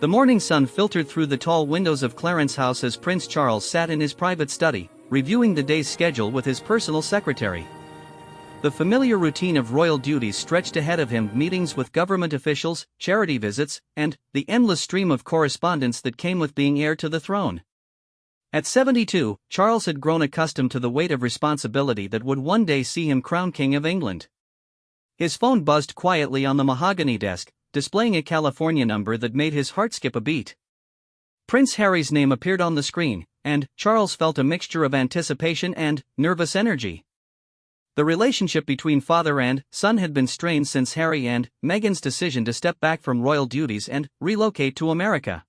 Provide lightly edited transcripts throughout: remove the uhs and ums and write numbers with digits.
The morning sun filtered through the tall windows of Clarence's house as Prince Charles sat in his private study, reviewing the day's schedule with his personal secretary. The familiar routine of royal duties stretched ahead of him: meetings with government officials, charity visits, and the endless stream of correspondence that came with being heir to the throne. At 72, Charles had grown accustomed to the weight of responsibility that would one day see him crowned King of England. His phone buzzed quietly on the mahogany desk, displaying a California number that made his heart skip a beat. Prince Harry's name appeared on the screen, and Charles felt a mixture of anticipation and nervous energy. The relationship between father and son had been strained since Harry and Meghan's decision to step back from royal duties and relocate to America.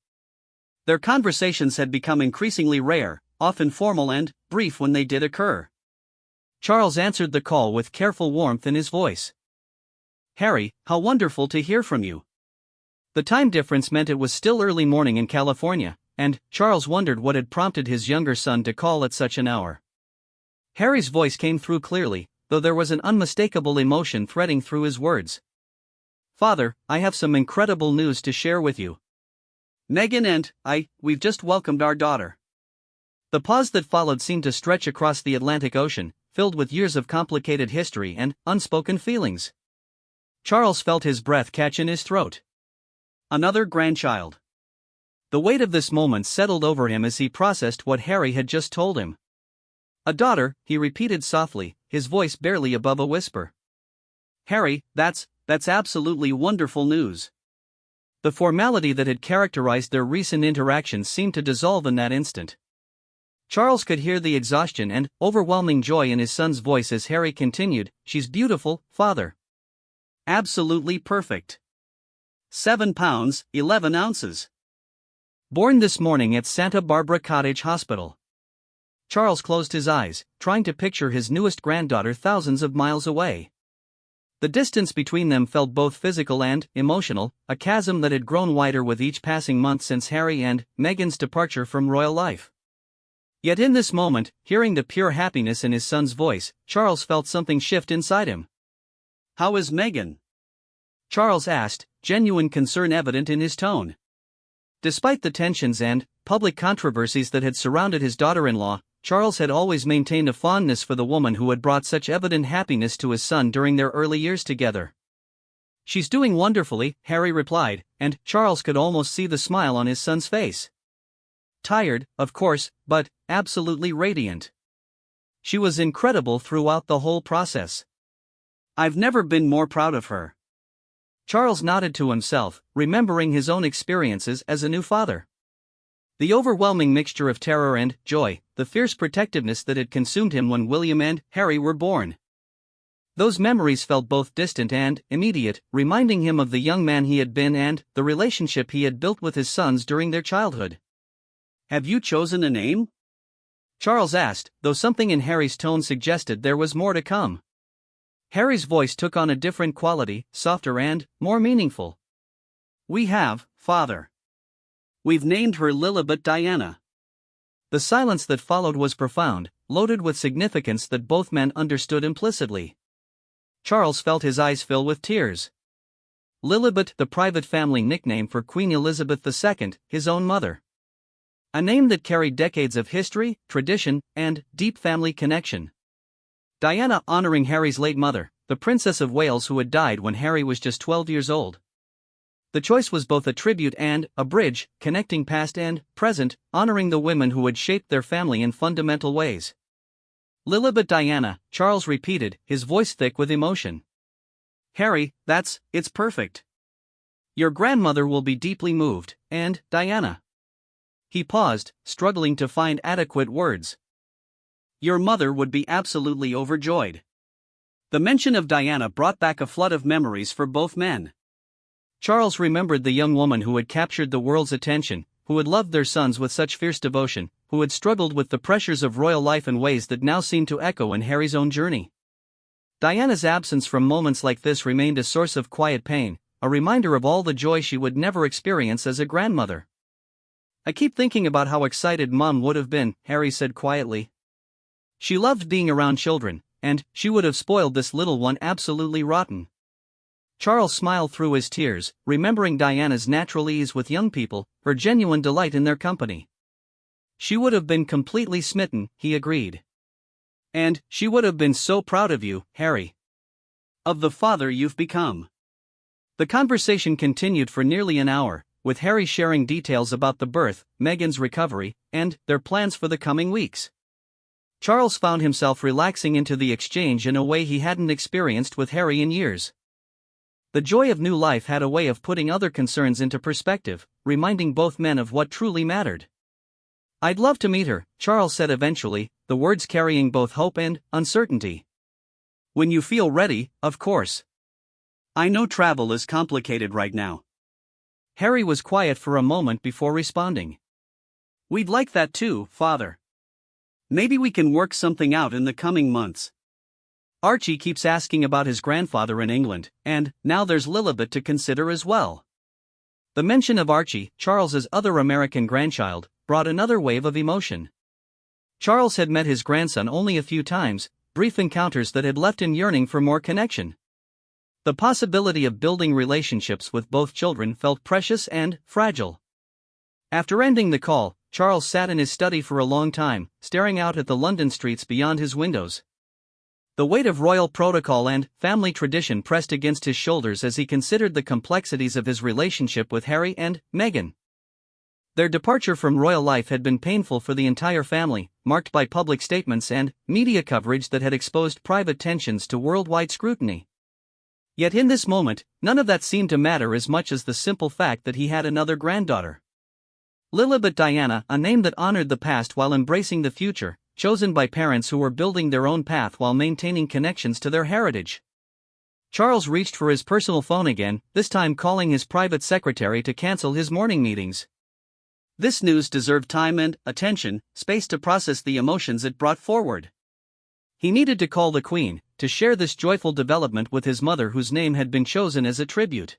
Their conversations had become increasingly rare, often formal and brief when they did occur. Charles answered the call with careful warmth in his voice. "Harry, how wonderful to hear from you." The time difference meant it was still early morning in California, and Charles wondered what had prompted his younger son to call at such an hour. Harry's voice came through clearly, though there was an unmistakable emotion threading through his words. "Father, I have some incredible news to share with you. Meghan and we've just welcomed our daughter." The pause that followed seemed to stretch across the Atlantic Ocean, filled with years of complicated history and unspoken feelings. Charles felt his breath catch in his throat. Another grandchild. The weight of this moment settled over him as he processed what Harry had just told him. "A daughter," he repeated softly, his voice barely above a whisper. "Harry, that's absolutely wonderful news." The formality that had characterized their recent interactions seemed to dissolve in that instant. Charles could hear the exhaustion and overwhelming joy in his son's voice as Harry continued, "She's beautiful, father. Absolutely perfect. 7 pounds, 11 ounces. Born this morning at Santa Barbara Cottage Hospital." Charles closed his eyes, trying to picture his newest granddaughter thousands of miles away. The distance between them felt both physical and emotional, a chasm that had grown wider with each passing month since Harry and Meghan's departure from royal life. Yet in this moment, hearing the pure happiness in his son's voice, Charles felt something shift inside him. "How is Meghan?" Charles asked, genuine concern evident in his tone. Despite the tensions and public controversies that had surrounded his daughter-in-law, Charles had always maintained a fondness for the woman who had brought such evident happiness to his son during their early years together. "She's doing wonderfully," Harry replied, and Charles could almost see the smile on his son's face. "Tired, of course, but absolutely radiant. She was incredible throughout the whole process. I've never been more proud of her." Charles nodded to himself, remembering his own experiences as a new father. The overwhelming mixture of terror and joy, the fierce protectiveness that had consumed him when William and Harry were born. Those memories felt both distant and immediate, reminding him of the young man he had been and the relationship he had built with his sons during their childhood. "Have you chosen a name?" Charles asked, though something in Harry's tone suggested there was more to come. Harry's voice took on a different quality, softer and more meaningful. "We have, father. We've named her Lilibet Diana." The silence that followed was profound, loaded with significance that both men understood implicitly. Charles felt his eyes fill with tears. Lilibet, the private family nickname for Queen Elizabeth II, his own mother. A name that carried decades of history, tradition, and deep family connection. Diana honoring Harry's late mother, the Princess of Wales who had died when Harry was just 12 years old. The choice was both a tribute and a bridge, connecting past and present, honoring the women who had shaped their family in fundamental ways. "Lilibet Diana," Charles repeated, his voice thick with emotion. "Harry, it's perfect. Your grandmother will be deeply moved, and Diana." He paused, struggling to find adequate words. "Your mother would be absolutely overjoyed." The mention of Diana brought back a flood of memories for both men. Charles remembered the young woman who had captured the world's attention, who had loved their sons with such fierce devotion, who had struggled with the pressures of royal life in ways that now seemed to echo in Harry's own journey. Diana's absence from moments like this remained a source of quiet pain, a reminder of all the joy she would never experience as a grandmother. "I keep thinking about how excited Mom would have been," Harry said quietly. "She loved being around children, and she would have spoiled this little one absolutely rotten." Charles smiled through his tears, remembering Diana's natural ease with young people, her genuine delight in their company. She would have been completely smitten, he agreed. And she would have been so proud of you, Harry. Of the father you've become. The conversation continued for nearly an hour, with Harry sharing details about the birth, Meghan's recovery, and their plans for the coming weeks. Charles found himself relaxing into the exchange in a way he hadn't experienced with Harry in years. The joy of new life had a way of putting other concerns into perspective, reminding both men of what truly mattered. "I'd love to meet her," Charles said eventually, the words carrying both hope and uncertainty. "When you feel ready, of course. I know travel is complicated right now." Harry was quiet for a moment before responding. "We'd like that too, Father. Maybe we can work something out in the coming months. Archie keeps asking about his grandfather in England, and now there's Lilibet to consider as well." The mention of Archie, Charles's other American grandchild, brought another wave of emotion. Charles had met his grandson only a few times, brief encounters that had left him yearning for more connection. The possibility of building relationships with both children felt precious and fragile. After ending the call, Charles sat in his study for a long time, staring out at the London streets beyond his windows. The weight of royal protocol and family tradition pressed against his shoulders as he considered the complexities of his relationship with Harry and Meghan. Their departure from royal life had been painful for the entire family, marked by public statements and media coverage that had exposed private tensions to worldwide scrutiny. Yet in this moment, none of that seemed to matter as much as the simple fact that he had another granddaughter. Lilibet Diana, a name that honored the past while embracing the future, chosen by parents who were building their own path while maintaining connections to their heritage. Charles reached for his personal phone again, this time calling his private secretary to cancel his morning meetings. This news deserved time and attention, space to process the emotions it brought forward. He needed to call the Queen, to share this joyful development with his mother whose name had been chosen as a tribute.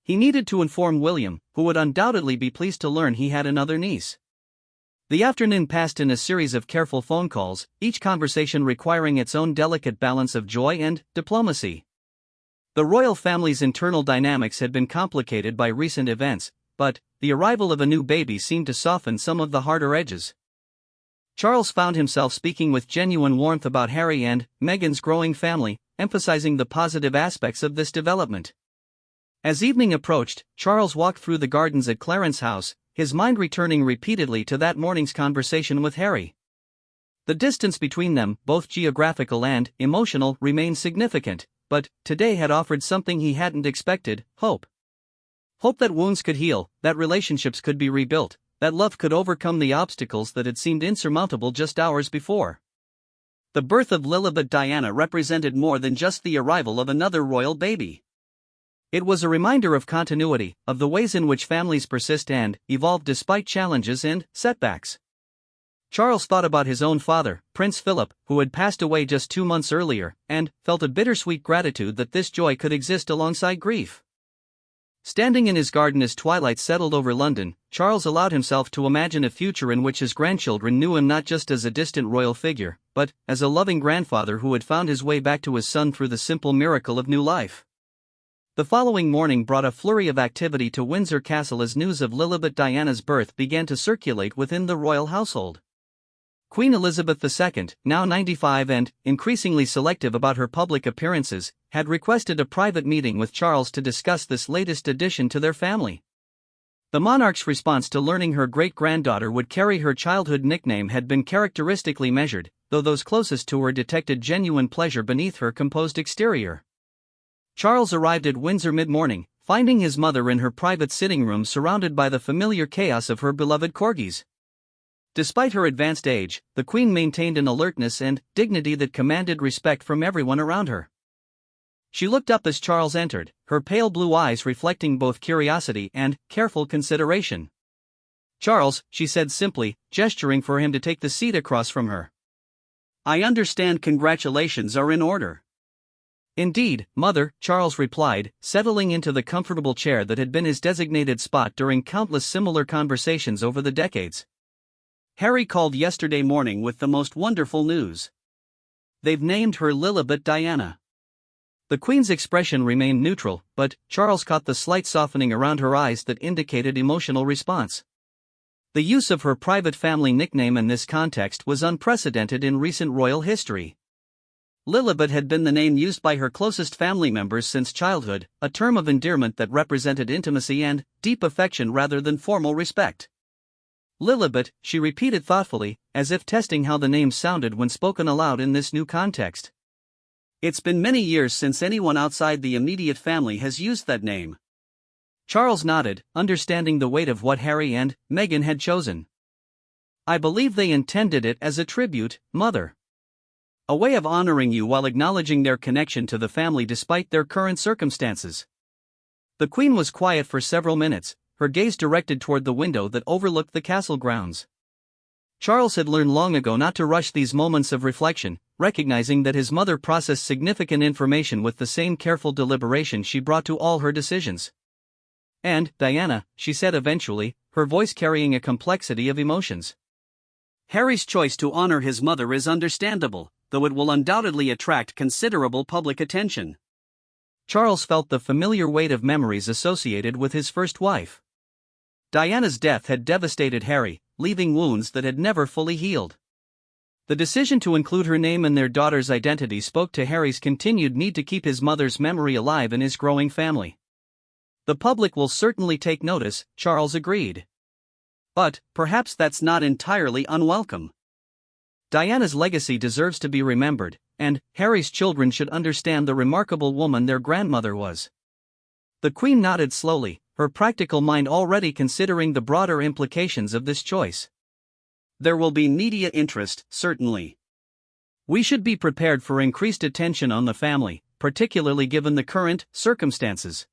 He needed to inform William, who would undoubtedly be pleased to learn he had another niece. The afternoon passed in a series of careful phone calls, each conversation requiring its own delicate balance of joy and diplomacy. The royal family's internal dynamics had been complicated by recent events, but the arrival of a new baby seemed to soften some of the harder edges. Charles found himself speaking with genuine warmth about Harry and Meghan's growing family, emphasizing the positive aspects of this development. As evening approached, Charles walked through the gardens at Clarence House, his mind returning repeatedly to that morning's conversation with Harry. The distance between them, both geographical and emotional, remained significant, but today had offered something he hadn't expected: hope. Hope that wounds could heal, that relationships could be rebuilt, that love could overcome the obstacles that had seemed insurmountable just hours before. The birth of Lilibet Diana represented more than just the arrival of another royal baby. It was a reminder of continuity, of the ways in which families persist and evolve despite challenges and setbacks. Charles thought about his own father, Prince Philip, who had passed away just 2 months earlier, and felt a bittersweet gratitude that this joy could exist alongside grief. Standing in his garden as twilight settled over London, Charles allowed himself to imagine a future in which his grandchildren knew him not just as a distant royal figure, but as a loving grandfather who had found his way back to his son through the simple miracle of new life. The following morning brought a flurry of activity to Windsor Castle as news of Lilibet Diana's birth began to circulate within the royal household. Queen Elizabeth II, now 95 and increasingly selective about her public appearances, had requested a private meeting with Charles to discuss this latest addition to their family. The monarch's response to learning her great-granddaughter would carry her childhood nickname had been characteristically measured, though those closest to her detected genuine pleasure beneath her composed exterior. Charles arrived at Windsor mid-morning, finding his mother in her private sitting room surrounded by the familiar chaos of her beloved corgis. Despite her advanced age, the Queen maintained an alertness and dignity that commanded respect from everyone around her. She looked up as Charles entered, her pale blue eyes reflecting both curiosity and careful consideration. "Charles," she said simply, gesturing for him to take the seat across from her. "I understand congratulations are in order." "Indeed, Mother," Charles replied, settling into the comfortable chair that had been his designated spot during countless similar conversations over the decades. "Harry called yesterday morning with the most wonderful news. They've named her Lilibet Diana." The Queen's expression remained neutral, but Charles caught the slight softening around her eyes that indicated emotional response. The use of her private family nickname in this context was unprecedented in recent royal history. Lilibet had been the name used by her closest family members since childhood, a term of endearment that represented intimacy and deep affection rather than formal respect. Lilibet, she repeated thoughtfully, as if testing how the name sounded when spoken aloud in this new context. It's been many years since anyone outside the immediate family has used that name. Charles nodded, understanding the weight of what Harry and Meghan had chosen. I believe they intended it as a tribute, Mother. A way of honoring you while acknowledging their connection to the family despite their current circumstances. The Queen was quiet for several minutes, her gaze directed toward the window that overlooked the castle grounds. Charles had learned long ago not to rush these moments of reflection, recognizing that his mother processed significant information with the same careful deliberation she brought to all her decisions. And, Diana, she said eventually, her voice carrying a complexity of emotions. Harry's choice to honor his mother is understandable, though it will undoubtedly attract considerable public attention. Charles felt the familiar weight of memories associated with his first wife. Diana's death had devastated Harry, leaving wounds that had never fully healed. The decision to include her name in their daughter's identity spoke to Harry's continued need to keep his mother's memory alive in his growing family. The public will certainly take notice, Charles agreed. But, perhaps that's not entirely unwelcome. Diana's legacy deserves to be remembered, and Harry's children should understand the remarkable woman their grandmother was. The Queen nodded slowly, her practical mind already considering the broader implications of this choice. There will be media interest, certainly. We should be prepared for increased attention on the family, particularly given the current circumstances.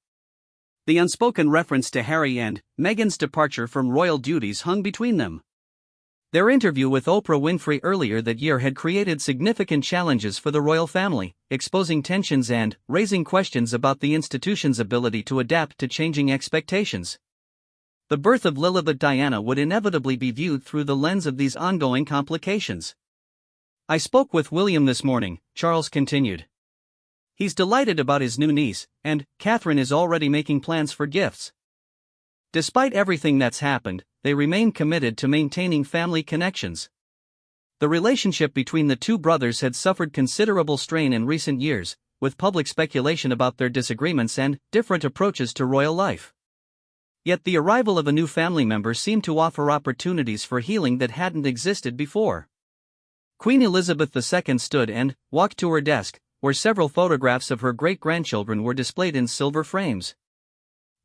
The unspoken reference to Harry and Meghan's departure from royal duties hung between them. Their interview with Oprah Winfrey earlier that year had created significant challenges for the royal family, exposing tensions and raising questions about the institution's ability to adapt to changing expectations. The birth of Lilibet Diana would inevitably be viewed through the lens of these ongoing complications. I spoke with William this morning, Charles continued. He's delighted about his new niece, and Catherine is already making plans for gifts. Despite everything that's happened, they remain committed to maintaining family connections. The relationship between the two brothers had suffered considerable strain in recent years, with public speculation about their disagreements and different approaches to royal life. Yet the arrival of a new family member seemed to offer opportunities for healing that hadn't existed before. Queen Elizabeth II stood and walked to her desk, where several photographs of her great-grandchildren were displayed in silver frames.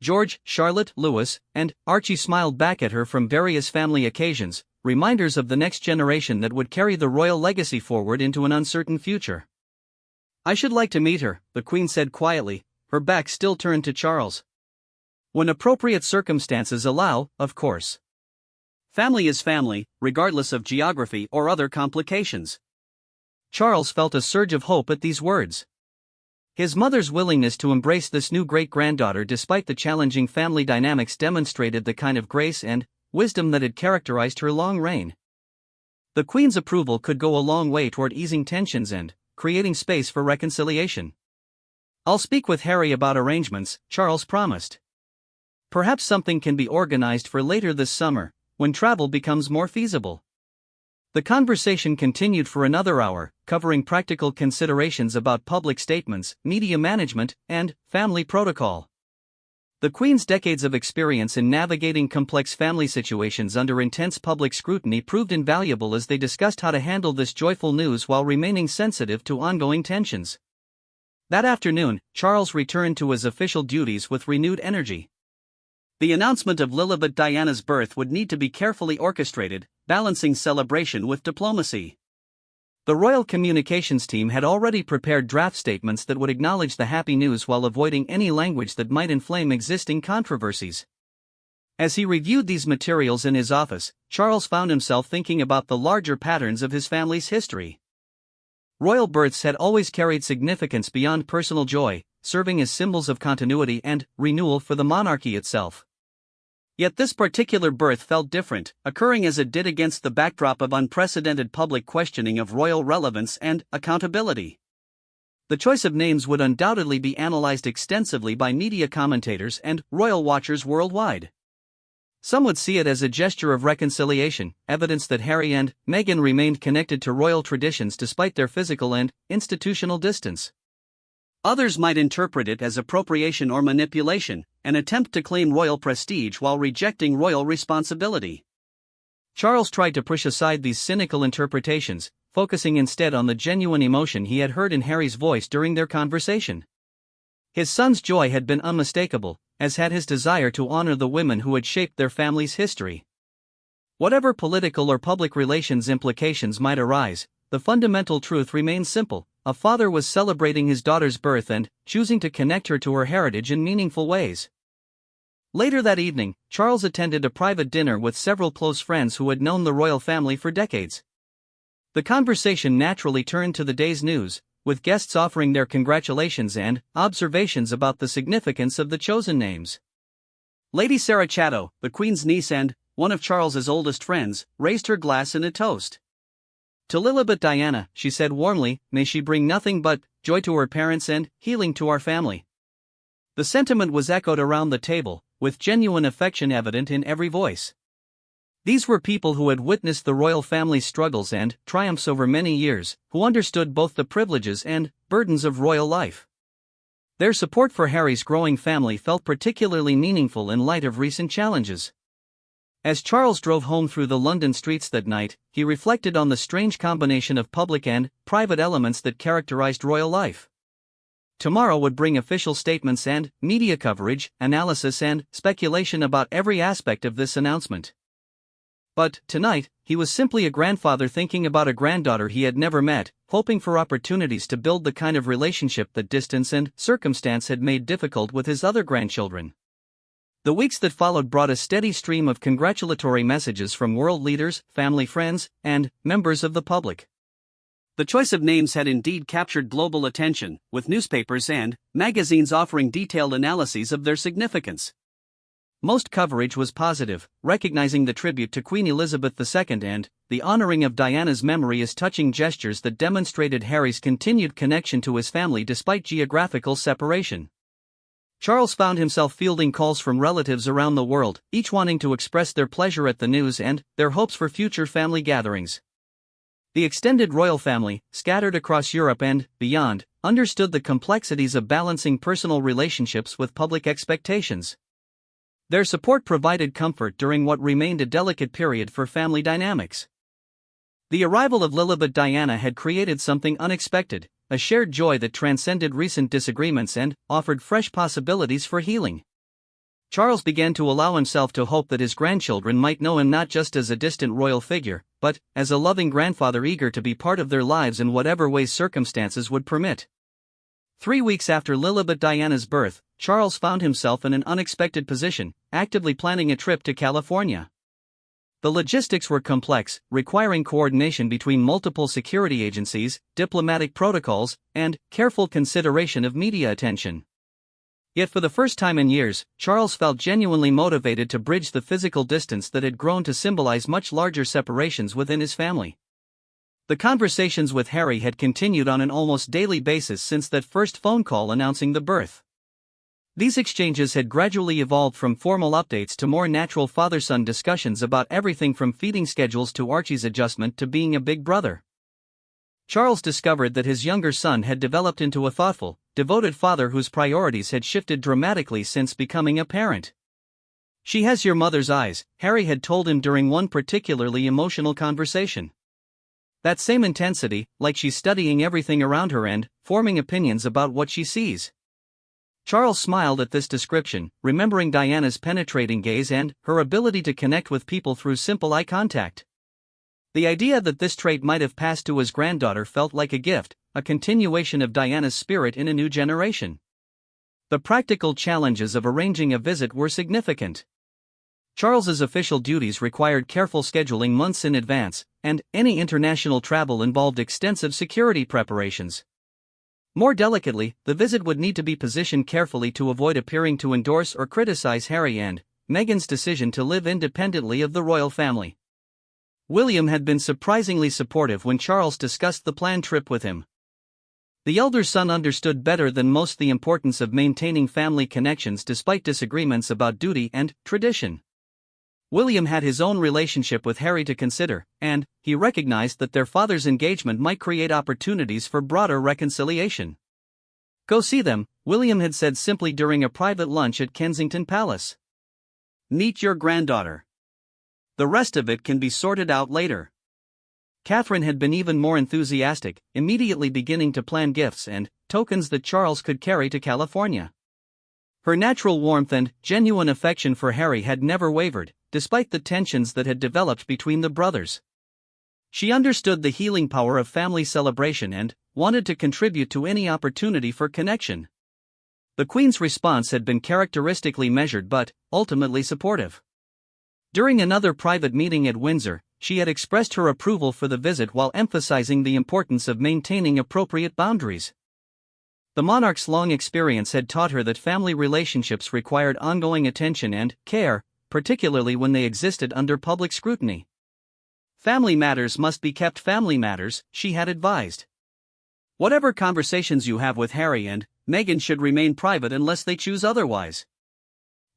George, Charlotte, Louis, and Archie smiled back at her from various family occasions, reminders of the next generation that would carry the royal legacy forward into an uncertain future. I should like to meet her, the Queen said quietly, her back still turned to Charles. When appropriate circumstances allow, of course. Family is family, regardless of geography or other complications. Charles felt a surge of hope at these words. His mother's willingness to embrace this new great-granddaughter despite the challenging family dynamics demonstrated the kind of grace and wisdom that had characterized her long reign. The Queen's approval could go a long way toward easing tensions and creating space for reconciliation. I'll speak with Harry about arrangements, Charles promised. Perhaps something can be organized for later this summer, when travel becomes more feasible. The conversation continued for another hour, covering practical considerations about public statements, media management, and family protocol. The Queen's decades of experience in navigating complex family situations under intense public scrutiny proved invaluable as they discussed how to handle this joyful news while remaining sensitive to ongoing tensions. That afternoon, Charles returned to his official duties with renewed energy. The announcement of Lilibet Diana's birth would need to be carefully orchestrated, balancing celebration with diplomacy. The royal communications team had already prepared draft statements that would acknowledge the happy news while avoiding any language that might inflame existing controversies. As he reviewed these materials in his office, Charles found himself thinking about the larger patterns of his family's history. Royal births had always carried significance beyond personal joy, serving as symbols of continuity and renewal for the monarchy itself. Yet this particular birth felt different, occurring as it did against the backdrop of unprecedented public questioning of royal relevance and accountability. The choice of names would undoubtedly be analyzed extensively by media commentators and royal watchers worldwide. Some would see it as a gesture of reconciliation, evidence that Harry and Meghan remained connected to royal traditions despite their physical and institutional distance. Others might interpret it as appropriation or manipulation, an attempt to claim royal prestige while rejecting royal responsibility. Charles tried to push aside these cynical interpretations, focusing instead on the genuine emotion he had heard in Harry's voice during their conversation. His son's joy had been unmistakable, as had his desire to honor the women who had shaped their family's history. Whatever political or public relations implications might arise, the fundamental truth remains simple: a father was celebrating his daughter's birth and choosing to connect her to her heritage in meaningful ways. Later that evening, Charles attended a private dinner with several close friends who had known the royal family for decades. The conversation naturally turned to the day's news, with guests offering their congratulations and observations about the significance of the chosen names. Lady Sarah Chatto, the Queen's niece and one of Charles's oldest friends, raised her glass in a toast. "To Lilibet Diana," she said warmly, "may she bring nothing but joy to her parents and healing to our family." The sentiment was echoed around the table, with genuine affection evident in every voice. These were people who had witnessed the royal family's struggles and triumphs over many years, who understood both the privileges and burdens of royal life. Their support for Harry's growing family felt particularly meaningful in light of recent challenges. As Charles drove home through the London streets that night, he reflected on the strange combination of public and private elements that characterized royal life. Tomorrow would bring official statements and media coverage, analysis and speculation about every aspect of this announcement. But, tonight, he was simply a grandfather thinking about a granddaughter he had never met, hoping for opportunities to build the kind of relationship that distance and circumstance had made difficult with his other grandchildren. The weeks that followed brought a steady stream of congratulatory messages from world leaders, family friends, and members of the public. The choice of names had indeed captured global attention, with newspapers and magazines offering detailed analyses of their significance. Most coverage was positive, recognizing the tribute to Queen Elizabeth II and the honoring of Diana's memory as touching gestures that demonstrated Harry's continued connection to his family despite geographical separation. Charles found himself fielding calls from relatives around the world, each wanting to express their pleasure at the news and their hopes for future family gatherings. The extended royal family, scattered across Europe and beyond, understood the complexities of balancing personal relationships with public expectations. Their support provided comfort during what remained a delicate period for family dynamics. The arrival of Lilibet Diana had created something unexpected, a shared joy that transcended recent disagreements and offered fresh possibilities for healing. Charles began to allow himself to hope that his grandchildren might know him not just as a distant royal figure, but as a loving grandfather eager to be part of their lives in whatever ways circumstances would permit. 3 weeks after Lilibet Diana's birth, Charles found himself in an unexpected position, actively planning a trip to California. The logistics were complex, requiring coordination between multiple security agencies, diplomatic protocols, and careful consideration of media attention. Yet for the first time in years, Charles felt genuinely motivated to bridge the physical distance that had grown to symbolize much larger separations within his family. The conversations with Harry had continued on an almost daily basis since that first phone call announcing the birth. These exchanges had gradually evolved from formal updates to more natural father-son discussions about everything from feeding schedules to Archie's adjustment to being a big brother. Charles discovered that his younger son had developed into a thoughtful, devoted father whose priorities had shifted dramatically since becoming a parent. "She has your mother's eyes," Harry had told him during one particularly emotional conversation. "That same intensity, like she's studying everything around her and forming opinions about what she sees." Charles smiled at this description, remembering Diana's penetrating gaze and her ability to connect with people through simple eye contact. The idea that this trait might have passed to his granddaughter felt like a gift, a continuation of Diana's spirit in a new generation. The practical challenges of arranging a visit were significant. Charles's official duties required careful scheduling months in advance, and any international travel involved extensive security preparations. More delicately, the visit would need to be positioned carefully to avoid appearing to endorse or criticize Harry and Meghan's decision to live independently of the royal family. William had been surprisingly supportive when Charles discussed the planned trip with him. The elder son understood better than most the importance of maintaining family connections despite disagreements about duty and tradition. William had his own relationship with Harry to consider, and he recognized that their father's engagement might create opportunities for broader reconciliation. "Go see them," William had said simply during a private lunch at Kensington Palace. "Meet your granddaughter. The rest of it can be sorted out later." Catherine had been even more enthusiastic, immediately beginning to plan gifts and tokens that Charles could carry to California. Her natural warmth and genuine affection for Harry had never wavered, despite the tensions that had developed between the brothers. She understood the healing power of family celebration and wanted to contribute to any opportunity for connection. The Queen's response had been characteristically measured but ultimately supportive. During another private meeting at Windsor, she had expressed her approval for the visit while emphasizing the importance of maintaining appropriate boundaries. The monarch's long experience had taught her that family relationships required ongoing attention and care, particularly when they existed under public scrutiny. "Family matters must be kept family matters," she had advised. "Whatever conversations you have with Harry and Meghan should remain private unless they choose otherwise."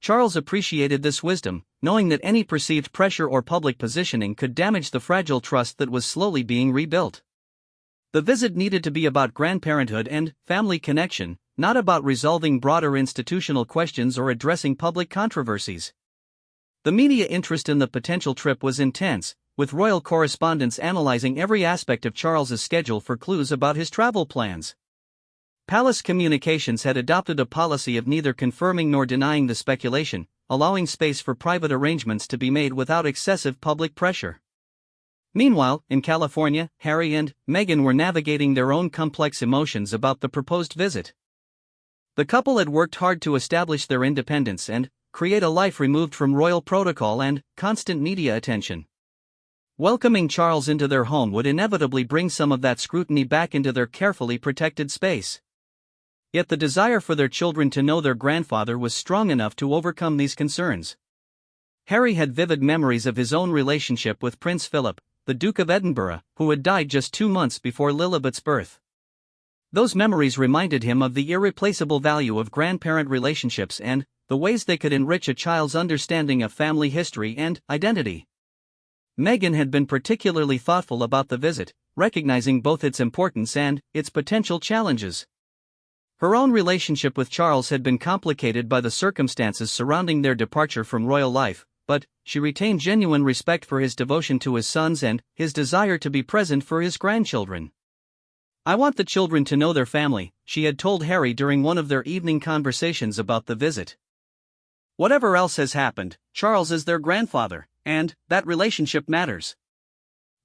Charles appreciated this wisdom, knowing that any perceived pressure or public positioning could damage the fragile trust that was slowly being rebuilt. The visit needed to be about grandparenthood and family connection, not about resolving broader institutional questions or addressing public controversies. The media interest in the potential trip was intense, with royal correspondents analyzing every aspect of Charles's schedule for clues about his travel plans. Palace communications had adopted a policy of neither confirming nor denying the speculation, allowing space for private arrangements to be made without excessive public pressure. Meanwhile, in California, Harry and Meghan were navigating their own complex emotions about the proposed visit. The couple had worked hard to establish their independence and create a life removed from royal protocol and constant media attention. Welcoming Charles into their home would inevitably bring some of that scrutiny back into their carefully protected space. Yet the desire for their children to know their grandfather was strong enough to overcome these concerns. Harry had vivid memories of his own relationship with Prince Philip, the Duke of Edinburgh, who had died just 2 months before Lilibet's birth. Those memories reminded him of the irreplaceable value of grandparent relationships and the ways they could enrich a child's understanding of family history and identity. Meghan had been particularly thoughtful about the visit, recognizing both its importance and its potential challenges. Her own relationship with Charles had been complicated by the circumstances surrounding their departure from royal life, but she retained genuine respect for his devotion to his sons and his desire to be present for his grandchildren. "I want the children to know their family," she had told Harry during one of their evening conversations about the visit. "Whatever else has happened, Charles is their grandfather, and that relationship matters."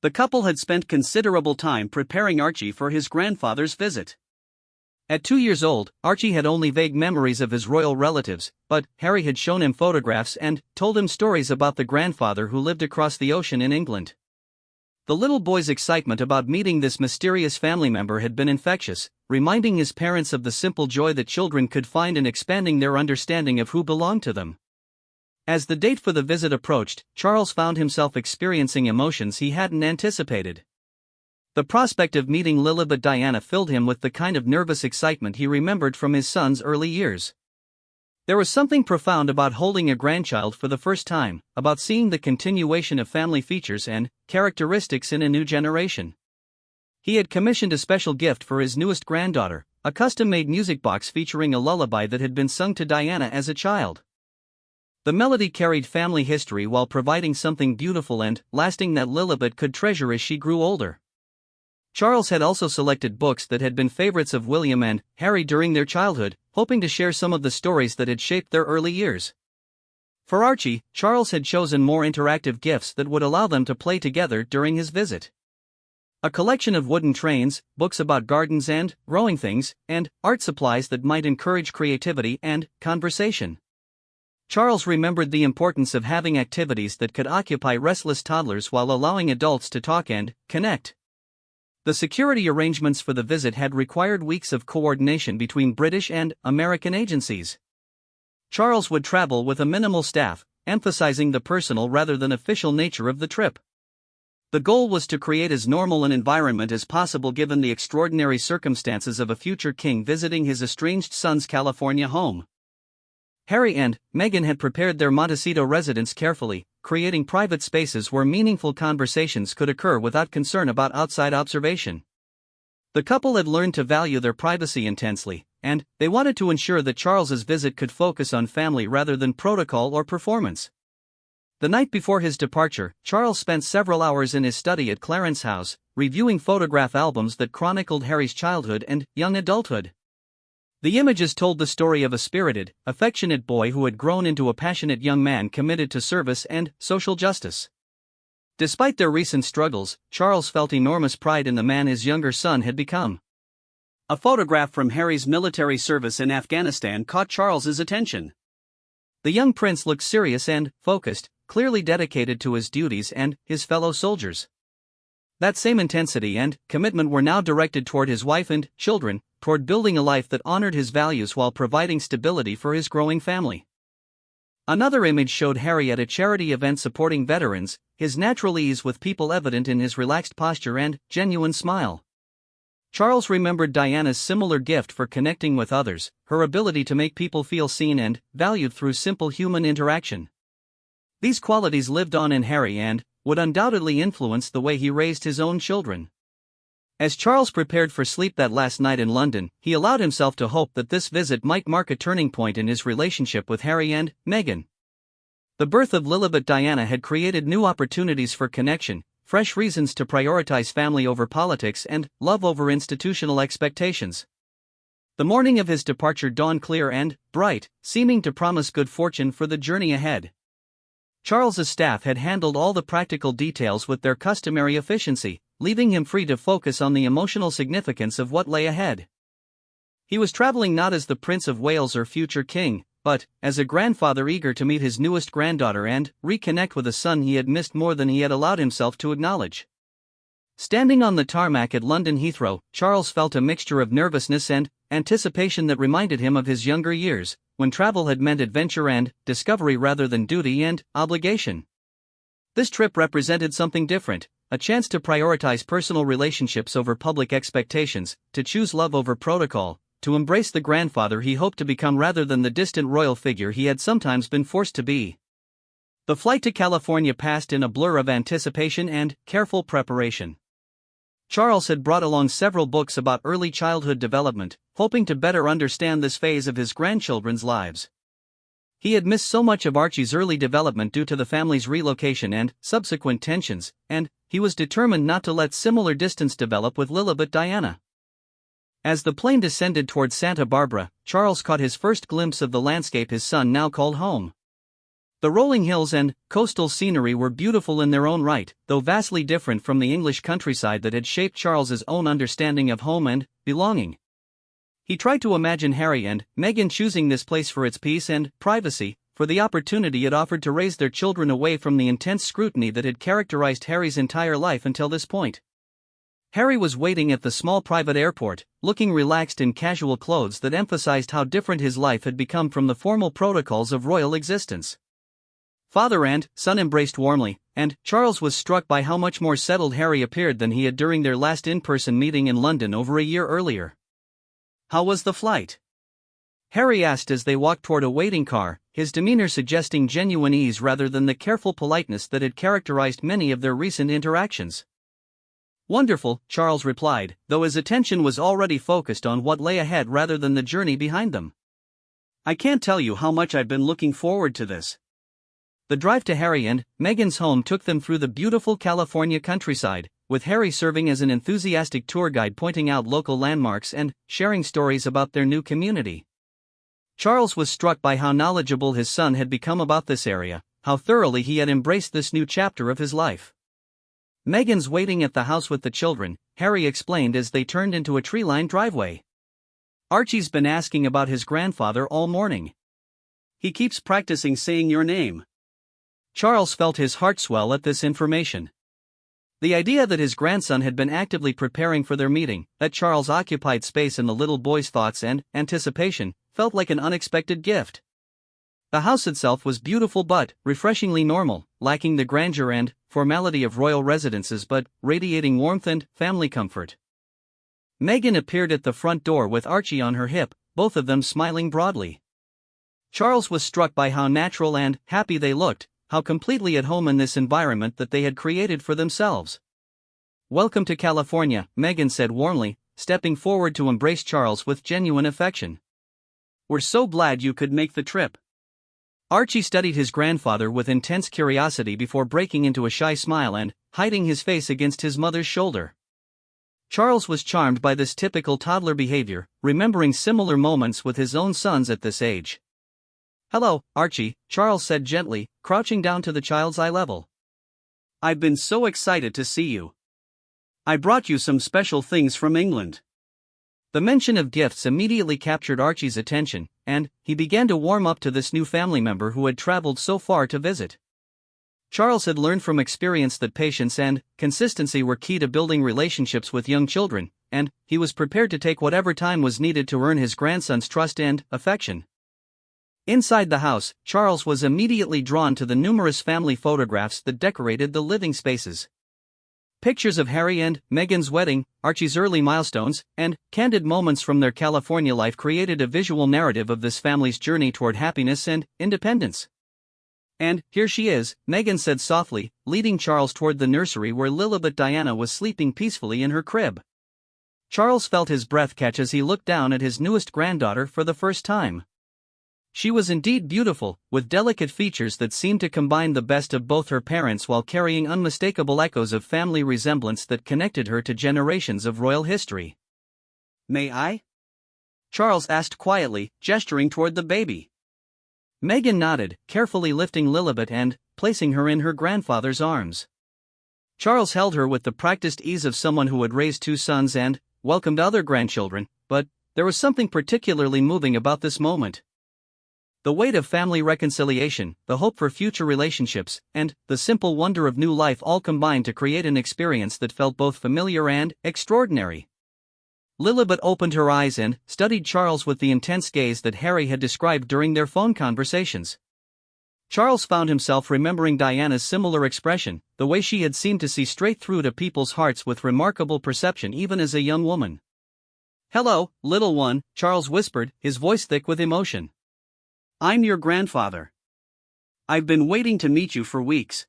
The couple had spent considerable time preparing Archie for his grandfather's visit. At 2 years old, Archie had only vague memories of his royal relatives, but Harry had shown him photographs and told him stories about the grandfather who lived across the ocean in England. The little boy's excitement about meeting this mysterious family member had been infectious, reminding his parents of the simple joy that children could find in expanding their understanding of who belonged to them. As the date for the visit approached, Charles found himself experiencing emotions he hadn't anticipated. The prospect of meeting Lilibet Diana filled him with the kind of nervous excitement he remembered from his son's early years. There was something profound about holding a grandchild for the first time, about seeing the continuation of family features and characteristics in a new generation. He had commissioned a special gift for his newest granddaughter, a custom-made music box featuring a lullaby that had been sung to Diana as a child. The melody carried family history while providing something beautiful and lasting that Lilibet could treasure as she grew older. Charles had also selected books that had been favorites of William and Harry during their childhood, hoping to share some of the stories that had shaped their early years. For Archie, Charles had chosen more interactive gifts that would allow them to play together during his visit. A collection of wooden trains, books about gardens and growing things, and art supplies that might encourage creativity and conversation. Charles remembered the importance of having activities that could occupy restless toddlers while allowing adults to talk and connect. The security arrangements for the visit had required weeks of coordination between British and American agencies. Charles would travel with a minimal staff, emphasizing the personal rather than official nature of the trip. The goal was to create as normal an environment as possible given the extraordinary circumstances of a future king visiting his estranged son's California home. Harry and Meghan had prepared their Montecito residence carefully, creating private spaces where meaningful conversations could occur without concern about outside observation. The couple had learned to value their privacy intensely, and they wanted to ensure that Charles's visit could focus on family rather than protocol or performance. The night before his departure, Charles spent several hours in his study at Clarence House, reviewing photograph albums that chronicled Harry's childhood and young adulthood. The images told the story of a spirited, affectionate boy who had grown into a passionate young man committed to service and social justice. Despite their recent struggles, Charles felt enormous pride in the man his younger son had become. A photograph from Harry's military service in Afghanistan caught Charles's attention. The young prince looked serious and focused, clearly dedicated to his duties and his fellow soldiers. That same intensity and commitment were now directed toward his wife and children, toward building a life that honored his values while providing stability for his growing family. Another image showed Harry at a charity event supporting veterans, his natural ease with people evident in his relaxed posture and genuine smile. Charles remembered Diana's similar gift for connecting with others, her ability to make people feel seen and valued through simple human interaction. These qualities lived on in Harry and would undoubtedly influence the way he raised his own children. As Charles prepared for sleep that last night in London, he allowed himself to hope that this visit might mark a turning point in his relationship with Harry and Meghan. The birth of Lilibet Diana had created new opportunities for connection, fresh reasons to prioritize family over politics and love over institutional expectations. The morning of his departure dawned clear and bright, seeming to promise good fortune for the journey ahead. Charles's staff had handled all the practical details with their customary efficiency, leaving him free to focus on the emotional significance of what lay ahead. He was traveling not as the Prince of Wales or future king, but as a grandfather eager to meet his newest granddaughter and reconnect with a son he had missed more than he had allowed himself to acknowledge. Standing on the tarmac at London Heathrow, Charles felt a mixture of nervousness and anticipation that reminded him of his younger years, when travel had meant adventure and discovery rather than duty and obligation. This trip represented something different, a chance to prioritize personal relationships over public expectations, to choose love over protocol, to embrace the grandfather he hoped to become rather than the distant royal figure he had sometimes been forced to be. The flight to California passed in a blur of anticipation and careful preparation. Charles had brought along several books about early childhood development, hoping to better understand this phase of his grandchildren's lives. He had missed so much of Archie's early development due to the family's relocation and subsequent tensions, and he was determined not to let similar distance develop with Lilibet Diana. As the plane descended toward Santa Barbara, Charles caught his first glimpse of the landscape his son now called home. The rolling hills and coastal scenery were beautiful in their own right, though vastly different from the English countryside that had shaped Charles's own understanding of home and belonging. He tried to imagine Harry and Meghan choosing this place for its peace and privacy, for the opportunity it offered to raise their children away from the intense scrutiny that had characterized Harry's entire life until this point. Harry was waiting at the small private airport, looking relaxed in casual clothes that emphasized how different his life had become from the formal protocols of royal existence. Father and son embraced warmly, and Charles was struck by how much more settled Harry appeared than he had during their last in-person meeting in London over a year earlier. "How was the flight?" Harry asked as they walked toward a waiting car, his demeanor suggesting genuine ease rather than the careful politeness that had characterized many of their recent interactions. "Wonderful," Charles replied, though his attention was already focused on what lay ahead rather than the journey behind them. "I can't tell you how much I've been looking forward to this." The drive to Harry and Meghan's home took them through the beautiful California countryside, with Harry serving as an enthusiastic tour guide pointing out local landmarks and sharing stories about their new community. Charles was struck by how knowledgeable his son had become about this area, how thoroughly he had embraced this new chapter of his life. "Meghan's waiting at the house with the children," Harry explained as they turned into a tree-lined driveway. "Archie's been asking about his grandfather all morning. He keeps practicing saying your name." Charles felt his heart swell at this information. The idea that his grandson had been actively preparing for their meeting, that Charles occupied space in the little boy's thoughts and anticipation, felt like an unexpected gift. The house itself was beautiful but refreshingly normal, lacking the grandeur and formality of royal residences but radiating warmth and family comfort. Meghan appeared at the front door with Archie on her hip, both of them smiling broadly. Charles was struck by how natural and happy they looked, how completely at home in this environment that they had created for themselves. "Welcome to California," Meghan said warmly, stepping forward to embrace Charles with genuine affection. "We're so glad you could make the trip." Archie studied his grandfather with intense curiosity before breaking into a shy smile and hiding his face against his mother's shoulder. Charles was charmed by this typical toddler behavior, remembering similar moments with his own sons at this age. "Hello, Archie," Charles said gently, crouching down to the child's eye level. "I've been so excited to see you. I brought you some special things from England." The mention of gifts immediately captured Archie's attention, and he began to warm up to this new family member who had traveled so far to visit. Charles had learned from experience that patience and consistency were key to building relationships with young children, and he was prepared to take whatever time was needed to earn his grandson's trust and affection. Inside the house, Charles was immediately drawn to the numerous family photographs that decorated the living spaces. Pictures of Harry and Meghan's wedding, Archie's early milestones, and candid moments from their California life created a visual narrative of this family's journey toward happiness and independence. "And here she is," Meghan said softly, leading Charles toward the nursery where Lilibet Diana was sleeping peacefully in her crib. Charles felt his breath catch as he looked down at his newest granddaughter for the first time. She was indeed beautiful, with delicate features that seemed to combine the best of both her parents while carrying unmistakable echoes of family resemblance that connected her to generations of royal history. "May I?" Charles asked quietly, gesturing toward the baby. Meghan nodded, carefully lifting Lilibet and placing her in her grandfather's arms. Charles held her with the practiced ease of someone who had raised two sons and welcomed other grandchildren, but there was something particularly moving about this moment. The weight of family reconciliation, the hope for future relationships, and the simple wonder of new life all combined to create an experience that felt both familiar and extraordinary. Lilibet opened her eyes and studied Charles with the intense gaze that Harry had described during their phone conversations. Charles found himself remembering Diana's similar expression, the way she had seemed to see straight through to people's hearts with remarkable perception even as a young woman. "Hello, little one," Charles whispered, his voice thick with emotion. "I'm your grandfather. I've been waiting to meet you for weeks."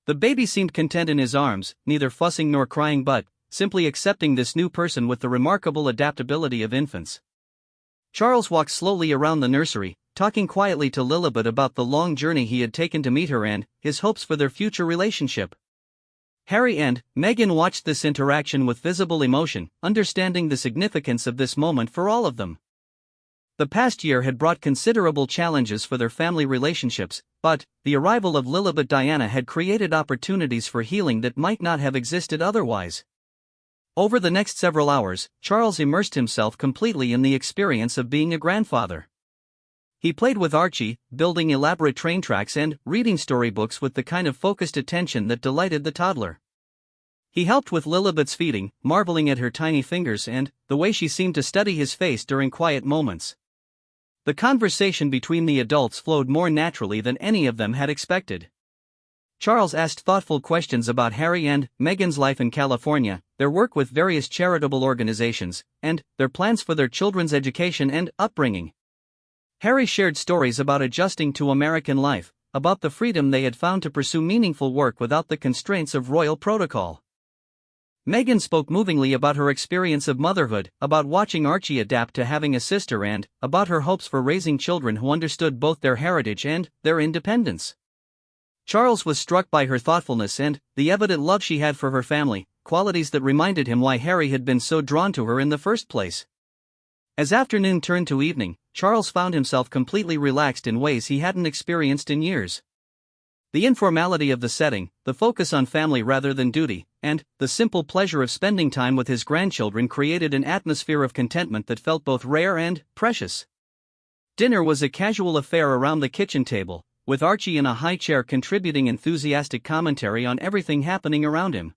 The baby seemed content in his arms, neither fussing nor crying but simply accepting this new person with the remarkable adaptability of infants. Charles walked slowly around the nursery, talking quietly to Lilibet about the long journey he had taken to meet her and his hopes for their future relationship. Harry and Meghan watched this interaction with visible emotion, understanding the significance of this moment for all of them. The past year had brought considerable challenges for their family relationships, but the arrival of Lilibet Diana had created opportunities for healing that might not have existed otherwise. Over the next several hours, Charles immersed himself completely in the experience of being a grandfather. He played with Archie, building elaborate train tracks and reading storybooks with the kind of focused attention that delighted the toddler. He helped with Lilibet's feeding, marveling at her tiny fingers and the way she seemed to study his face during quiet moments. The conversation between the adults flowed more naturally than any of them had expected. Charles asked thoughtful questions about Harry and Meghan's life in California, their work with various charitable organizations, and their plans for their children's education and upbringing. Harry shared stories about adjusting to American life, about the freedom they had found to pursue meaningful work without the constraints of royal protocol. Meghan spoke movingly about her experience of motherhood, about watching Archie adapt to having a sister and about her hopes for raising children who understood both their heritage and their independence. Charles was struck by her thoughtfulness and the evident love she had for her family, qualities that reminded him why Harry had been so drawn to her in the first place. As afternoon turned to evening, Charles found himself completely relaxed in ways he hadn't experienced in years. The informality of the setting, the focus on family rather than duty, and the simple pleasure of spending time with his grandchildren created an atmosphere of contentment that felt both rare and precious. Dinner was a casual affair around the kitchen table, with Archie in a high chair contributing enthusiastic commentary on everything happening around him.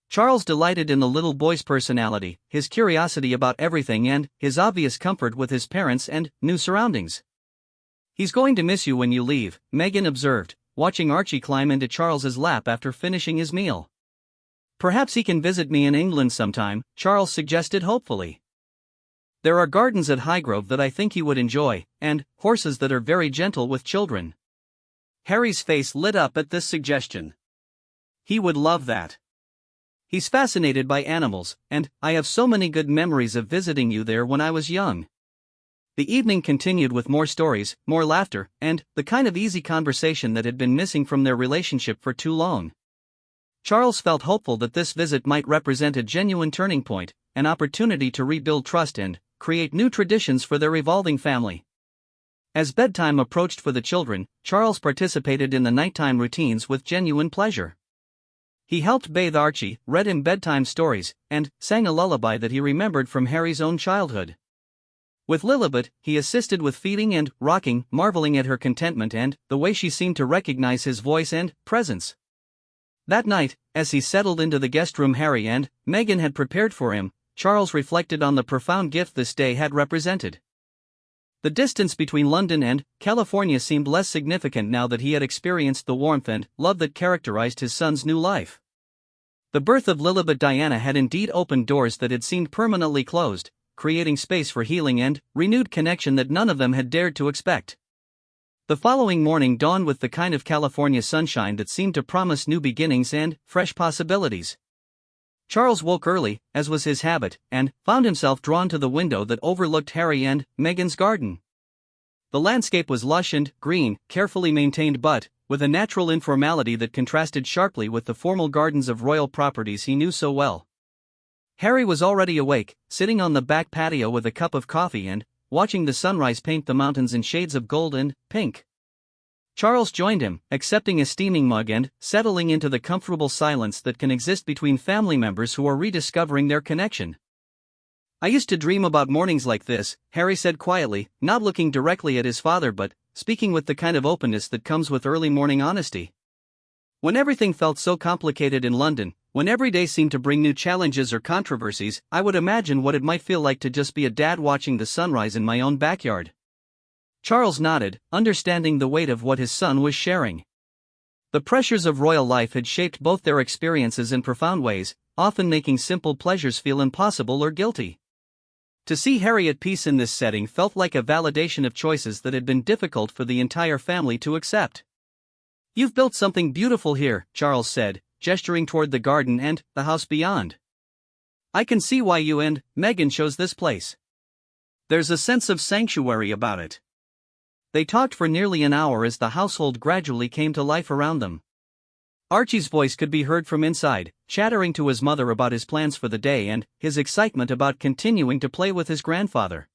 Charles delighted in the little boy's personality, his curiosity about everything and his obvious comfort with his parents and new surroundings. "He's going to miss you when you leave," Meghan observed, watching Archie climb into Charles's lap after finishing his meal. "Perhaps he can visit me in England sometime," Charles suggested hopefully. "There are gardens at Highgrove that I think he would enjoy, and horses that are very gentle with children." Harry's face lit up at this suggestion. He would love that. "He's fascinated by animals, and I have so many good memories of visiting you there when I was young." The evening continued with more stories, more laughter, and the kind of easy conversation that had been missing from their relationship for too long. Charles felt hopeful that this visit might represent a genuine turning point, an opportunity to rebuild trust and create new traditions for their evolving family. As bedtime approached for the children, Charles participated in the nighttime routines with genuine pleasure. He helped bathe Archie, read him bedtime stories, and sang a lullaby that he remembered from Harry's own childhood. With Lilibet, he assisted with feeding and rocking, marveling at her contentment and the way she seemed to recognize his voice and presence. That night, as he settled into the guest room Harry and Meghan had prepared for him, Charles reflected on the profound gift this day had represented. The distance between London and California seemed less significant now that he had experienced the warmth and love that characterized his son's new life. The birth of Lilibet Diana had indeed opened doors that had seemed permanently closed, creating space for healing and renewed connection that none of them had dared to expect. The following morning dawned with the kind of California sunshine that seemed to promise new beginnings and fresh possibilities. Charles woke early, as was his habit, and found himself drawn to the window that overlooked Harry and Meghan's garden. The landscape was lush and green, carefully maintained but with a natural informality that contrasted sharply with the formal gardens of royal properties he knew so well. Harry was already awake, sitting on the back patio with a cup of coffee and watching the sunrise paint the mountains in shades of gold and pink. Charles joined him, accepting a steaming mug and settling into the comfortable silence that can exist between family members who are rediscovering their connection. "I used to dream about mornings like this," Harry said quietly, not looking directly at his father but speaking with the kind of openness that comes with early morning honesty. "When everything felt so complicated in London, when every day seemed to bring new challenges or controversies, I would imagine what it might feel like to just be a dad watching the sunrise in my own backyard." Charles nodded, understanding the weight of what his son was sharing. The pressures of royal life had shaped both their experiences in profound ways, often making simple pleasures feel impossible or guilty. To see Harry at peace in this setting felt like a validation of choices that had been difficult for the entire family to accept. "You've built something beautiful here," Charles said, gesturing toward the garden and the house beyond. "I can see why you and Meghan chose this place. There's a sense of sanctuary about it." They talked for nearly an hour as the household gradually came to life around them. Archie's voice could be heard from inside, chattering to his mother about his plans for the day and his excitement about continuing to play with his grandfather.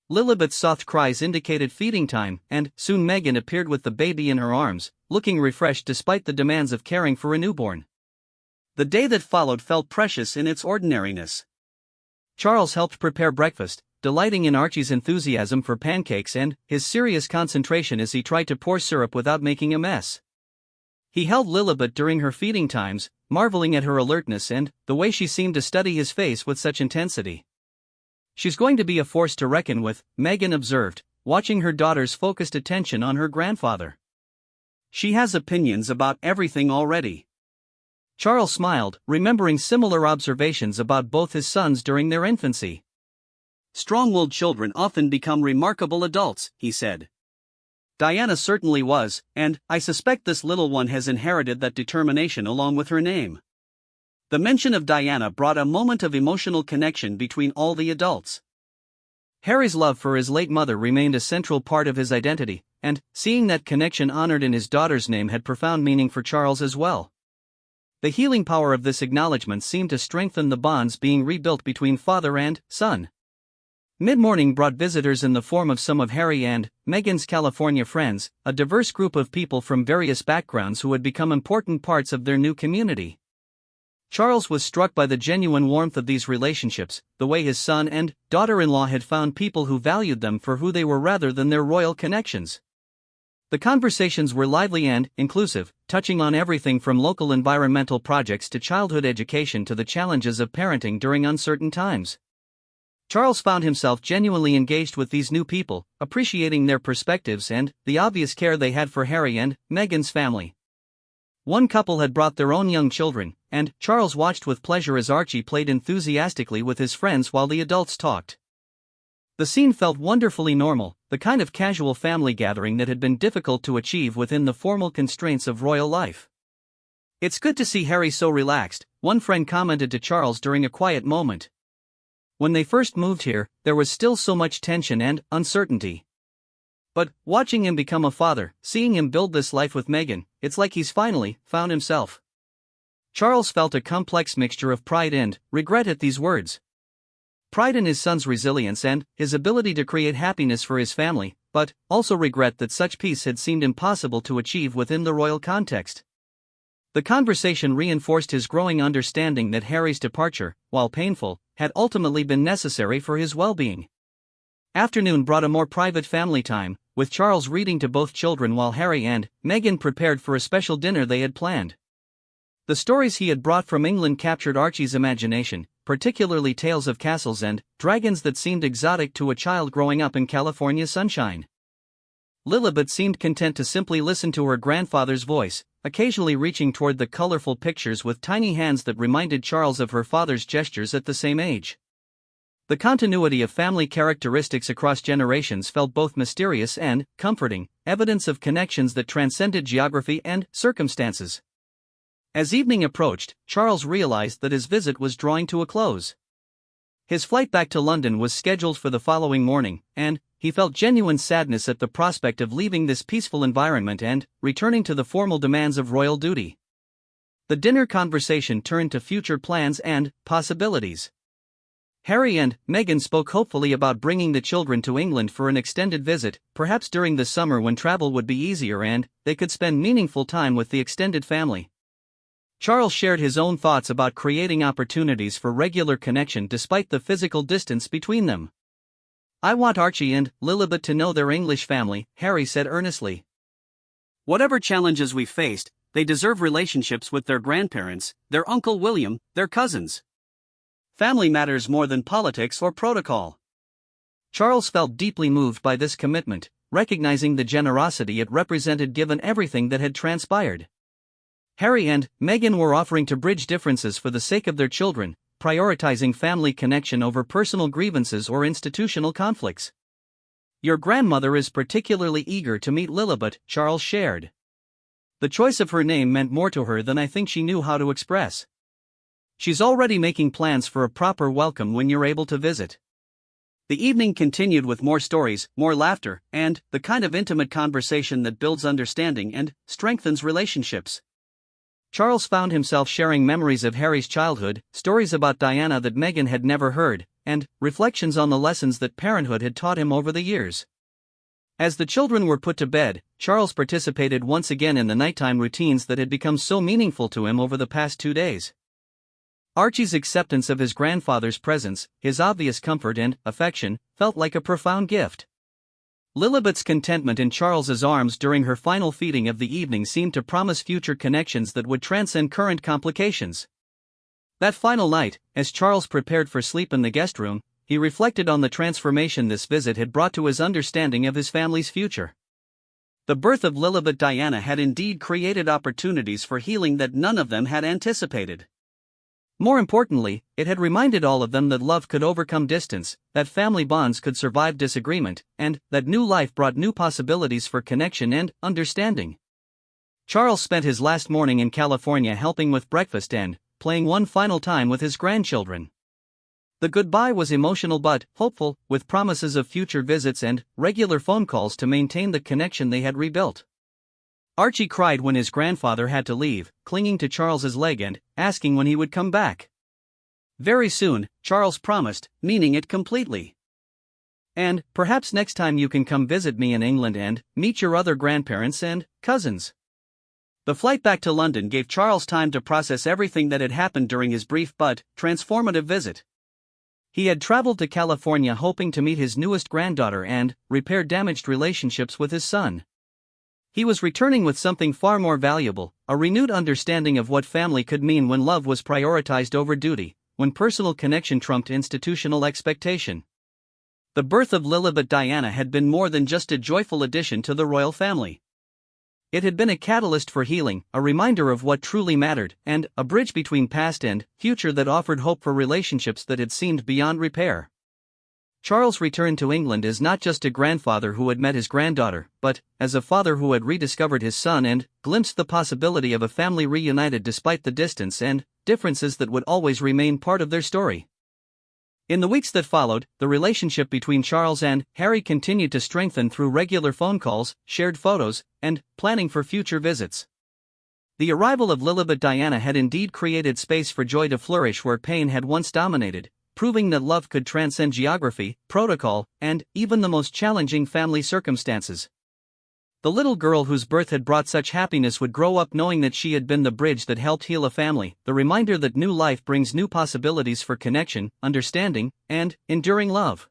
Lilibet's soft cries indicated feeding time, and soon Meghan appeared with the baby in her arms, looking refreshed despite the demands of caring for a newborn. The day that followed felt precious in its ordinariness. Charles helped prepare breakfast, delighting in Archie's enthusiasm for pancakes and his serious concentration as he tried to pour syrup without making a mess. He held Lilibet during her feeding times, marveling at her alertness and the way she seemed to study his face with such intensity. "She's going to be a force to reckon with," Meghan observed, watching her daughter's focused attention on her grandfather. "She has opinions about everything already." Charles smiled, remembering similar observations about both his sons during their infancy. "Strong-willed children often become remarkable adults," he said. "Diana certainly was, and I suspect this little one has inherited that determination along with her name." The mention of Diana brought a moment of emotional connection between all the adults. Harry's love for his late mother remained a central part of his identity, and seeing that connection honored in his daughter's name had profound meaning for Charles as well. The healing power of this acknowledgement seemed to strengthen the bonds being rebuilt between father and son. Mid-morning brought visitors in the form of some of Harry and Meghan's California friends, a diverse group of people from various backgrounds who had become important parts of their new community. Charles was struck by the genuine warmth of these relationships, the way his son and daughter-in-law had found people who valued them for who they were rather than their royal connections. The conversations were lively and inclusive, touching on everything from local environmental projects to childhood education to the challenges of parenting during uncertain times. Charles found himself genuinely engaged with these new people, appreciating their perspectives and the obvious care they had for Harry and Meghan's family. One couple had brought their own young children, and Charles watched with pleasure as Archie played enthusiastically with his friends while the adults talked. The scene felt wonderfully normal, the kind of casual family gathering that had been difficult to achieve within the formal constraints of royal life. "It's good to see Harry so relaxed," one friend commented to Charles during a quiet moment. "When they first moved here, there was still so much tension and uncertainty. But watching him become a father, seeing him build this life with Meghan, it's like he's finally found himself." Charles felt a complex mixture of pride and regret at these words. Pride in his son's resilience and his ability to create happiness for his family, but also regret that such peace had seemed impossible to achieve within the royal context. The conversation reinforced his growing understanding that Harry's departure, while painful, had ultimately been necessary for his well-being. Afternoon brought a more private family time, with Charles reading to both children while Harry and Meghan prepared for a special dinner they had planned. The stories he had brought from England captured Archie's imagination, particularly tales of castles and dragons that seemed exotic to a child growing up in California sunshine. Lilibet seemed content to simply listen to her grandfather's voice, occasionally reaching toward the colorful pictures with tiny hands that reminded Charles of her father's gestures at the same age. The continuity of family characteristics across generations felt both mysterious and comforting, evidence of connections that transcended geography and circumstances. As evening approached, Charles realized that his visit was drawing to a close. His flight back to London was scheduled for the following morning, and he felt genuine sadness at the prospect of leaving this peaceful environment and returning to the formal demands of royal duty. The dinner conversation turned to future plans and possibilities. Harry and Meghan spoke hopefully about bringing the children to England for an extended visit, perhaps during the summer when travel would be easier and they could spend meaningful time with the extended family. Charles shared his own thoughts about creating opportunities for regular connection despite the physical distance between them. "I want Archie and Lilibet to know their English family," Harry said earnestly. "Whatever challenges we've faced, they deserve relationships with their grandparents, their Uncle William, their cousins. Family matters more than politics or protocol." Charles felt deeply moved by this commitment, recognizing the generosity it represented given everything that had transpired. Harry and Meghan were offering to bridge differences for the sake of their children, prioritizing family connection over personal grievances or institutional conflicts. "Your grandmother is particularly eager to meet Lilibet," Charles shared. "The choice of her name meant more to her than I think she knew how to express. She's already making plans for a proper welcome when you're able to visit." The evening continued with more stories, more laughter, and the kind of intimate conversation that builds understanding and strengthens relationships. Charles found himself sharing memories of Harry's childhood, stories about Diana that Meghan had never heard, and reflections on the lessons that parenthood had taught him over the years. As the children were put to bed, Charles participated once again in the nighttime routines that had become so meaningful to him over the past 2 days. Archie's acceptance of his grandfather's presence, his obvious comfort and affection, felt like a profound gift. Lilibet's contentment in Charles's arms during her final feeding of the evening seemed to promise future connections that would transcend current complications. That final night, as Charles prepared for sleep in the guest room, he reflected on the transformation this visit had brought to his understanding of his family's future. The birth of Lilibet Diana had indeed created opportunities for healing that none of them had anticipated. More importantly, it had reminded all of them that love could overcome distance, that family bonds could survive disagreement, and that new life brought new possibilities for connection and understanding. Charles spent his last morning in California helping with breakfast and playing one final time with his grandchildren. The goodbye was emotional but hopeful, with promises of future visits and regular phone calls to maintain the connection they had rebuilt. Archie cried when his grandfather had to leave, clinging to Charles's leg and asking when he would come back. "Very soon," Charles promised, meaning it completely. "And perhaps next time you can come visit me in England and meet your other grandparents and cousins." The flight back to London gave Charles time to process everything that had happened during his brief but transformative visit. He had traveled to California hoping to meet his newest granddaughter and repair damaged relationships with his son. He was returning with something far more valuable, a renewed understanding of what family could mean when love was prioritized over duty, when personal connection trumped institutional expectation. The birth of Lilibet Diana had been more than just a joyful addition to the royal family. It had been a catalyst for healing, a reminder of what truly mattered, and a bridge between past and future that offered hope for relationships that had seemed beyond repair. Charles' return to England is not just a grandfather who had met his granddaughter, but as a father who had rediscovered his son and glimpsed the possibility of a family reunited despite the distance and differences that would always remain part of their story. In the weeks that followed, the relationship between Charles and Harry continued to strengthen through regular phone calls, shared photos, and planning for future visits. The arrival of Lilibet Diana had indeed created space for joy to flourish where pain had once dominated, proving that love could transcend geography, protocol, and even the most challenging family circumstances. The little girl whose birth had brought such happiness would grow up knowing that she had been the bridge that helped heal a family, the reminder that new life brings new possibilities for connection, understanding, and enduring love.